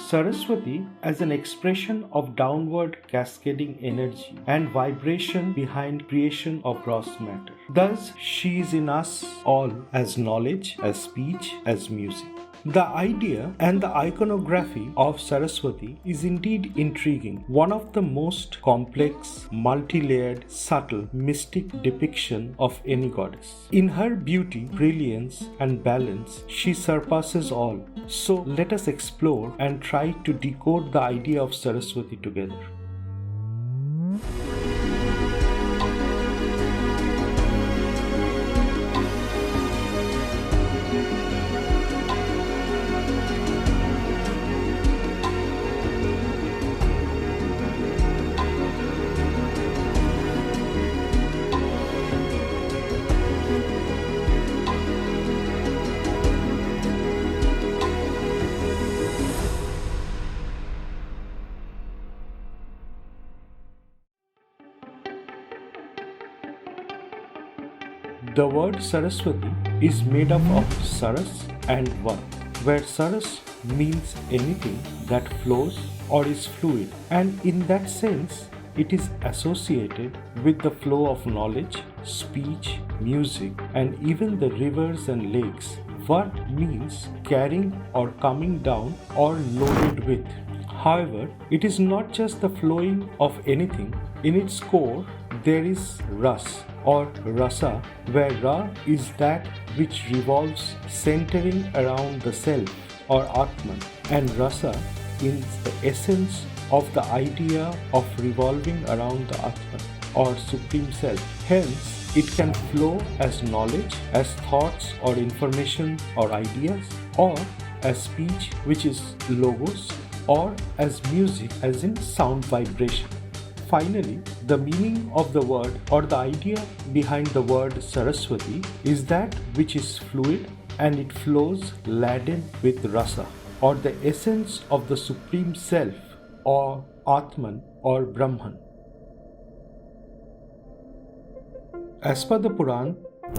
Saraswati as an expression of downward cascading energy and vibration behind creation of gross matter. Thus, she is in us all as knowledge, as speech, as music. The idea and the iconography of Saraswati is indeed intriguing, one of the most complex, multi-layered, subtle, mystic depiction of any goddess. In her beauty, brilliance and balance, she surpasses all. So let us explore and try to decode the idea of Saraswati together. The word Saraswati is made up of Saras and Vat, where Saras means anything that flows or is fluid, and in that sense it is associated with the flow of knowledge, speech, music, and even the rivers and lakes. Vat means carrying or coming down or loaded with. However, it is not just the flowing of anything. In its core, there is Ras or Rasa, where Ra is that which revolves centering around the self or Atman, and Rasa is the essence of the idea of revolving around the Atman or Supreme Self. Hence, it can flow as knowledge, as thoughts or information or ideas, or as speech, which is logos, or as music, as in sound vibration. Finally, the meaning of the word or the idea behind the word Saraswati is that which is fluid and it flows laden with rasa, or the essence of the Supreme Self or Atman or Brahman. As per the Puran,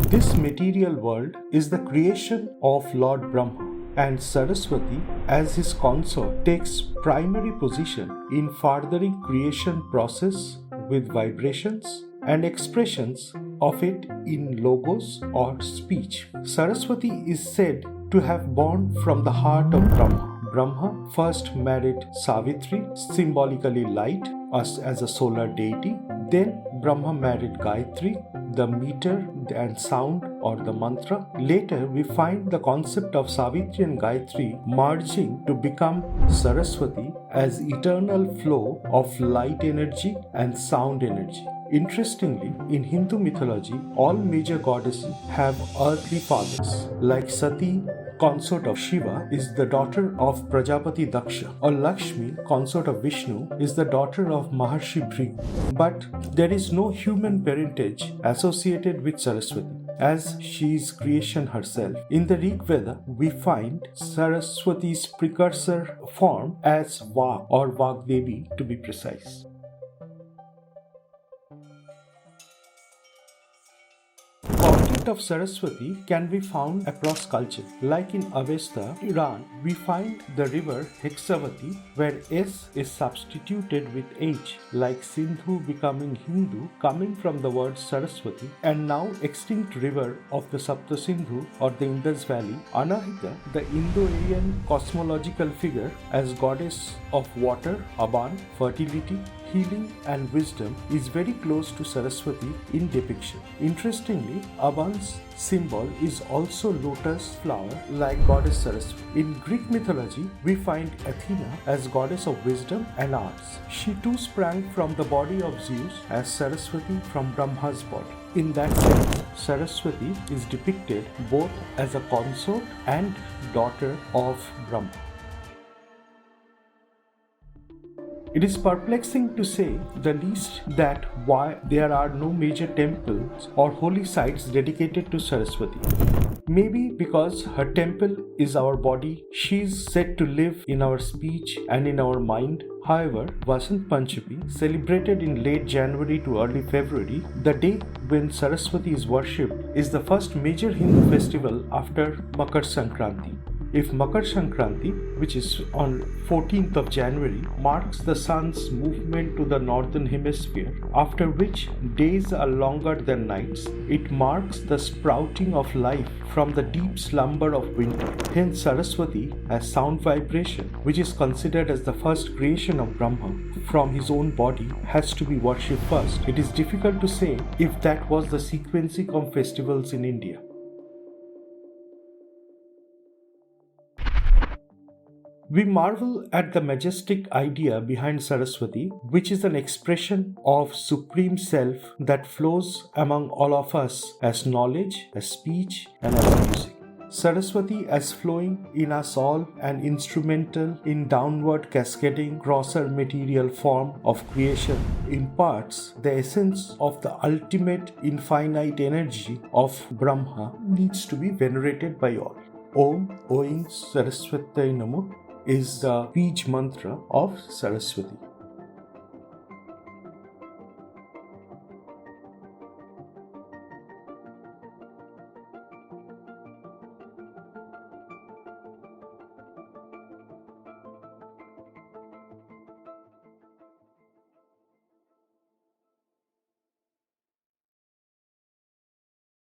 this material world is the creation of Lord Brahma, and Saraswati as his consort takes primary position in furthering creation process with vibrations and expressions of it in logos or speech. Saraswati is said to have born from the heart of Brahma. Brahma first married Savitri, symbolically light, as a solar deity. Then Brahma married Gayatri, the meter and sound or the mantra. Later we find the concept of Savitri and Gayatri merging to become Saraswati as eternal flow of light energy and sound energy. Interestingly, in Hindu mythology, all major goddesses have earthly fathers, like Sati, consort of Shiva, is the daughter of Prajapati Daksha, or Lakshmi, consort of Vishnu, is the daughter of Maharshi Bhrigu. But there is no human parentage associated with Saraswati, as she is creation herself. In the Rig Veda, we find Saraswati's precursor form as Vak or Vagdevi to be precise. Of Saraswati can be found across culture. Like in Avesta, Iran, we find the river Hexavati, where S is substituted with H, like Sindhu becoming Hindu, coming from the word Saraswati, and now extinct river of the Sapta Sindhu or the Indus Valley. Anahita, the Indo-Aryan cosmological figure as goddess of water, Aban, fertility, healing and wisdom, is very close to Saraswati in depiction. Interestingly, Aban's symbol is also lotus flower like Goddess Saraswati. In Greek mythology, we find Athena as goddess of wisdom and arts. She too sprang from the body of Zeus as Saraswati from Brahma's body. In that sense, Saraswati is depicted both as a consort and daughter of Brahma. It is perplexing to say the least that why there are no major temples or holy sites dedicated to Saraswati. Maybe because her temple is our body, she is said to live in our speech and in our mind. However, Vasant Panchami, celebrated in late January to early February, the day when Saraswati is worshipped, is the first major Hindu festival after Makar Sankranti. if Makar Sankranti, which is on 14th of January, marks the sun's movement to the northern hemisphere, after which days are longer than nights, it marks the sprouting of life from the deep slumber of winter. Hence, Saraswati has sound vibration, which is considered as the first creation of Brahma from his own body, has to be worshipped first. It is difficult to say if that was the sequencing of festivals in India. We marvel at the majestic idea behind Saraswati, which is an expression of Supreme Self that flows among all of us as knowledge, as speech, and as music. Saraswati as flowing in us all and instrumental in downward cascading grosser material form of creation imparts the essence of the ultimate infinite energy of Brahma, needs to be venerated by all. Om Oing Saraswatai Namo is the Bij mantra of Saraswati.